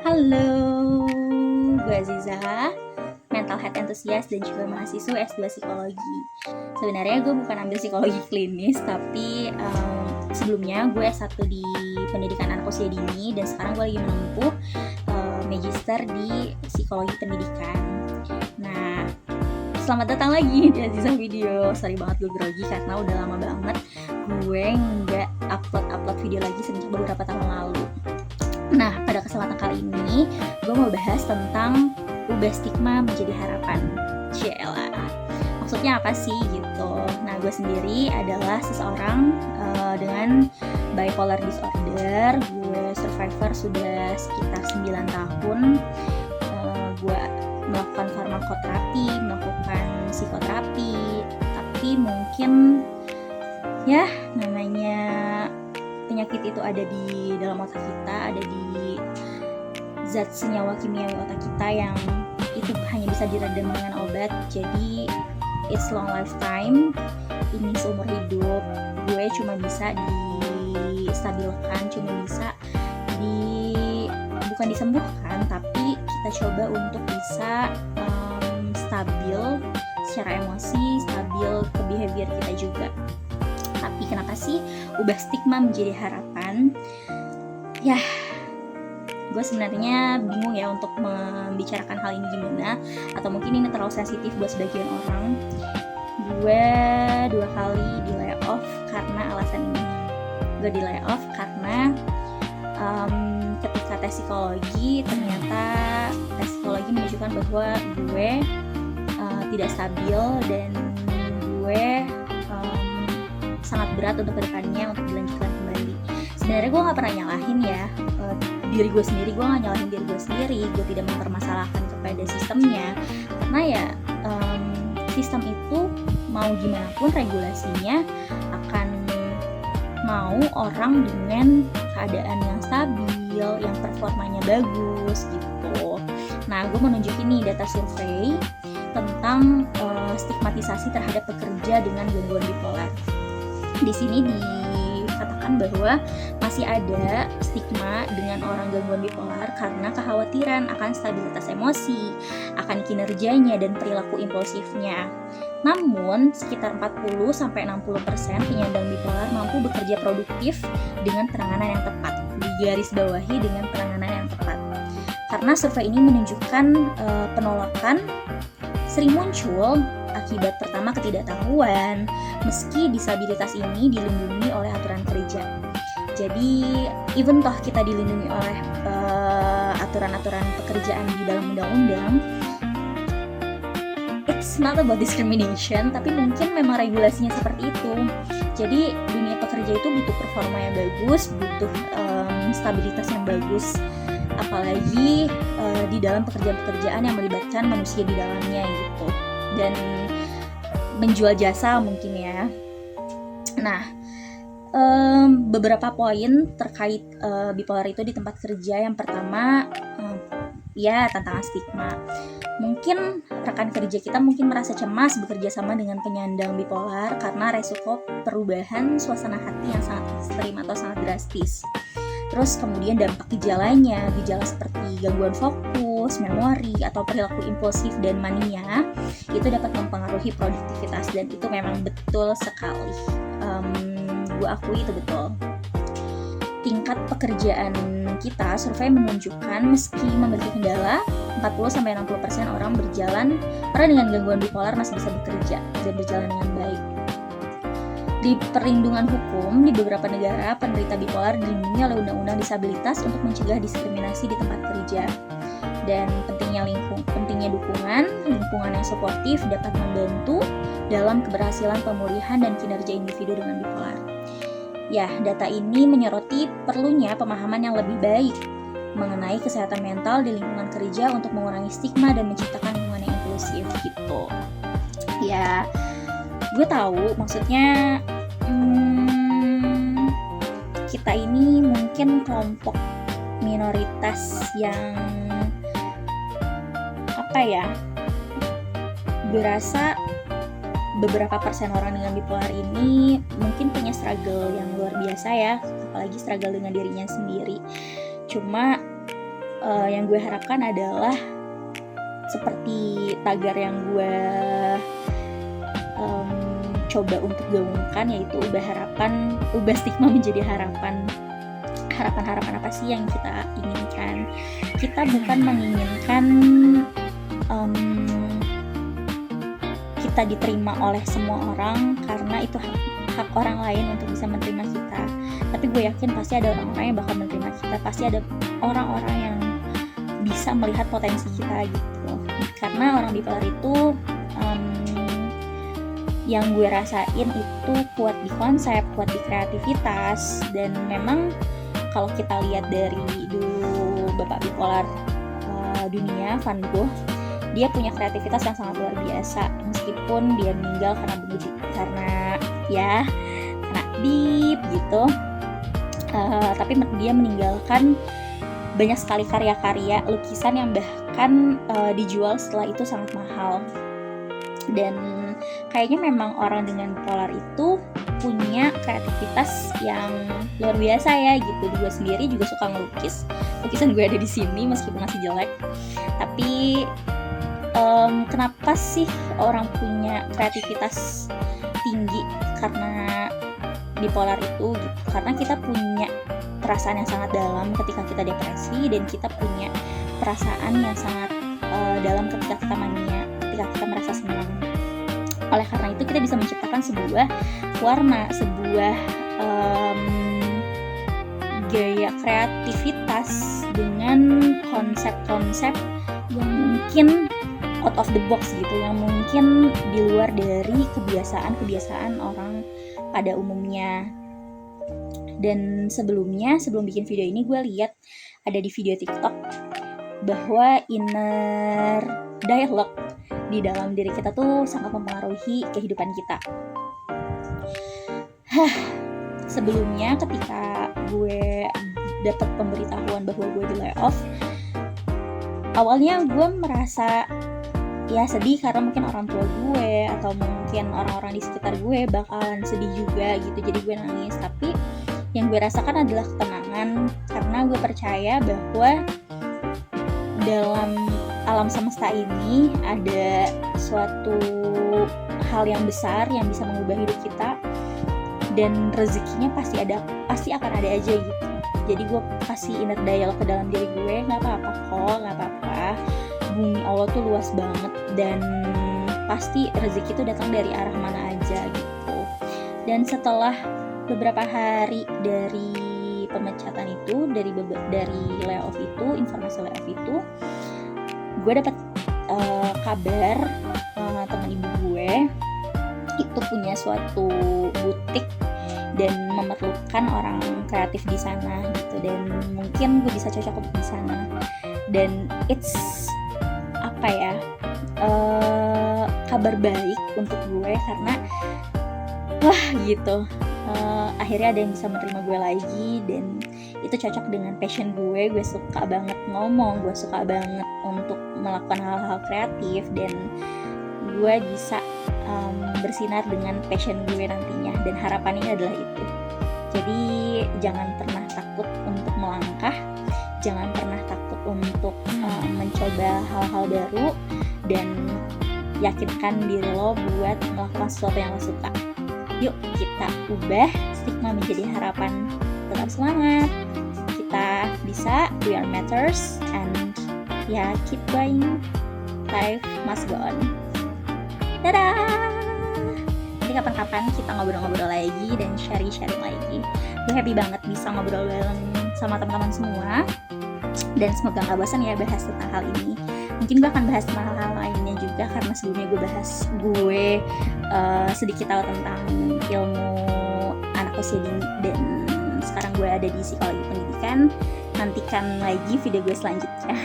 Halo, gue Aziza, mental health enthusiast dan juga mahasiswa S2 psikologi. Sebenarnya gue bukan ambil psikologi klinis, tapi sebelumnya gue S1 di pendidikan anak usia dini dan sekarang gue lagi menempuh magister di psikologi pendidikan. Nah, selamat datang lagi di Aziza Video. Sorry banget gue grogi karena udah lama banget gue nggak upload video lagi sejak beberapa tahun lalu. Nah, pada kesempatan kali ini gue mau bahas tentang ubah stigma menjadi harapan. Cielah, maksudnya apa sih gitu? Nah, gue sendiri adalah seseorang dengan bipolar disorder. Gue survivor sudah sekitar 9 tahun. Gue melakukan farmakoterapi, melakukan psikoterapi, tapi mungkin ya namanya penyakit itu ada di dalam otak kita, ada di zat senyawa kimiawi otak kita yang itu hanya bisa diredam dengan obat. Jadi it's long lifetime, ini seumur hidup gue cuma bisa distabilkan, cuma bisa bukan disembuhkan, tapi kita coba untuk bisa stabil secara emosi, stabil ke behavior kita juga. Tapi kenapa sih ubah stigma menjadi harapan? Ya, gue sebenarnya bingung ya untuk membicarakan hal ini gimana, atau mungkin ini terlalu sensitif buat sebagian orang. Gue 2 kali di layoff karena alasan ini. Gue di layoff karena ketika tes psikologi, ternyata tes psikologi menunjukkan bahwa gue tidak stabil dan gue sangat berat untuk kedepannya untuk dilanjutkan kembali. Sebenarnya gue nggak pernah nyalahin ya diri gue sendiri, gue nggak nyalahin diri gue sendiri, gue tidak mempermasalahkan kepada sistemnya, karena ya sistem itu mau gimana pun regulasinya akan mau orang dengan keadaan yang stabil, yang performanya bagus gitu. Nah, gue menunjukin nih data survei tentang stigmatisasi terhadap pekerja dengan gangguan bipolar. Di sini dikatakan bahwa masih ada stigma dengan orang gangguan bipolar karena kekhawatiran akan stabilitas emosi, akan kinerjanya dan perilaku impulsifnya. Namun, sekitar 40-60% penyandang bipolar mampu bekerja produktif dengan penanganan yang tepat. Digarisbawahi dengan penanganan yang tepat. Karena survei ini menunjukkan penolakan sering muncul akibat pertama ketidaktahuan, meski disabilitas ini dilindungi oleh aturan kerja. Jadi, even toh kita dilindungi oleh aturan-aturan pekerjaan di dalam undang-undang, it's not about discrimination, tapi mungkin memang regulasinya seperti itu. Jadi, dunia pekerja itu butuh performa yang bagus, butuh stabilitas yang bagus, apalagi di dalam pekerjaan-pekerjaan yang melibatkan manusia di dalamnya gitu, dan menjual jasa mungkin ya. Nah, beberapa poin terkait bipolar itu di tempat kerja. Yang pertama, ya tantangan stigma. Mungkin rekan kerja kita mungkin merasa cemas bekerja sama dengan penyandang bipolar karena resiko perubahan suasana hati yang sangat ekstrim atau sangat drastis. Terus kemudian dampak gejalanya, gejala seperti gangguan fokus, memori, atau perilaku impulsif dan mania, itu dapat mempengaruhi produktivitas, dan itu memang betul sekali. Gue akui itu betul. Tingkat pekerjaan kita, survei menunjukkan meski memiliki kendala, 40-60% orang dengan gangguan bipolar masih bisa bekerja dan berjalan dengan baik. Di perlindungan hukum, di beberapa negara, penderita bipolar dilindungi oleh Undang-Undang Disabilitas untuk mencegah diskriminasi di tempat kerja. Dan pentingnya dukungan, lingkungan yang suportif dapat membantu dalam keberhasilan pemulihan dan kinerja individu dengan bipolar. Ya, data ini menyoroti perlunya pemahaman yang lebih baik mengenai kesehatan mental di lingkungan kerja untuk mengurangi stigma dan menciptakan lingkungan yang inklusif gitu. Ya, gue tahu maksudnya kita ini mungkin kelompok minoritas yang gue rasa beberapa persen orang dengan bipolar ini mungkin punya struggle yang luar biasa ya, apalagi struggle dengan dirinya sendiri. Cuma yang gue harapkan adalah seperti tagar yang gue coba untuk gaungkan, yaitu ubah stigma menjadi harapan. Harapan apa sih yang kita inginkan? Kita bukan menginginkan kita diterima oleh semua orang, karena itu hak orang lain untuk bisa menerima kita. Tapi gue yakin pasti ada orang-orang yang bakal menerima kita, pasti ada orang-orang yang bisa melihat potensi kita gitu. Karena orang bipolar itu yang gue rasain itu kuat di konsep, kuat di kreativitas, dan memang kalau kita lihat dari dulu bapak bipolar dunia, Van Gogh, dia punya kreativitas yang sangat luar biasa, meskipun dia meninggal karena deep gitu, tapi dia meninggalkan banyak sekali karya-karya lukisan yang bahkan dijual setelah itu sangat mahal. Dan kayaknya memang orang dengan bipolar itu punya kreativitas yang luar biasa ya gitu. Gue sendiri juga suka ngelukis, lukisan gue ada di sini meskipun masih jelek. Tapi kenapa sih orang punya kreativitas tinggi? Karena bipolar itu gitu. Karena kita punya perasaan yang sangat dalam ketika kita depresi, dan kita punya perasaan yang sangat dalam ketika kita mania, ketika kita merasa senang. Oleh karena itu kita bisa menciptakan sebuah warna, sebuah gaya kreativitas dengan konsep-konsep yang mungkin out of the box gitu, yang mungkin di luar dari kebiasaan orang pada umumnya. Dan sebelum bikin video ini, gue lihat ada di video TikTok bahwa inner dialogue di dalam diri kita tuh sangat mempengaruhi kehidupan kita. Sebelumnya ketika gue dapat pemberitahuan bahwa gue di layoff, awalnya gue merasa ya sedih, karena mungkin orang tua gue atau mungkin orang-orang di sekitar gue bakalan sedih juga gitu, jadi gue nangis. Tapi yang gue rasakan adalah ketenangan, karena gue percaya bahwa dalam alam semesta ini ada suatu hal yang besar yang bisa mengubah hidup kita, dan rezekinya pasti akan ada aja gitu. Jadi gue kasih inner dialogue ke dalam diri gue, nggak apa-apa, bumi Allah tuh luas banget, dan pasti rezeki itu datang dari arah mana aja gitu. Dan setelah beberapa hari dari pemecatan itu, dari layoff itu, informasi layoff itu, gue dapat kabar teman ibu gue itu punya suatu butik dan memerlukan orang kreatif di sana gitu, dan mungkin gue bisa cocok untuk di sana. Dan it's kabar baik untuk gue, karena akhirnya ada yang bisa menerima gue lagi, dan itu cocok dengan passion gue. Gue suka banget ngomong, gue suka banget untuk melakukan hal-hal kreatif, dan gue bisa bersinar dengan passion gue nantinya, dan harapannya adalah itu. Jadi jangan pernah takut untuk melangkah, jangan pernah takut untuk mencoba hal-hal baru, dan yakinkan diri lo buat melakukan sesuatu yang lo suka. Yuk kita ubah stigma menjadi harapan. Tetap semangat, kita bisa, we are matters, and keep going, life must go on. Dadah! Nanti kapan-kapan kita ngobrol-ngobrol lagi dan sharing-sharing lagi. Gue happy banget bisa ngobrol bareng sama teman-teman semua, dan semoga gak bosan ya bahas tentang hal ini. Mungkin gue akan bahas tentang hal-hal lainnya juga, karena sebelumnya gue sedikit tahu tentang ilmu anak usia dini, dan sekarang gue ada di psikologi pendidikan. Nantikan lagi video gue selanjutnya.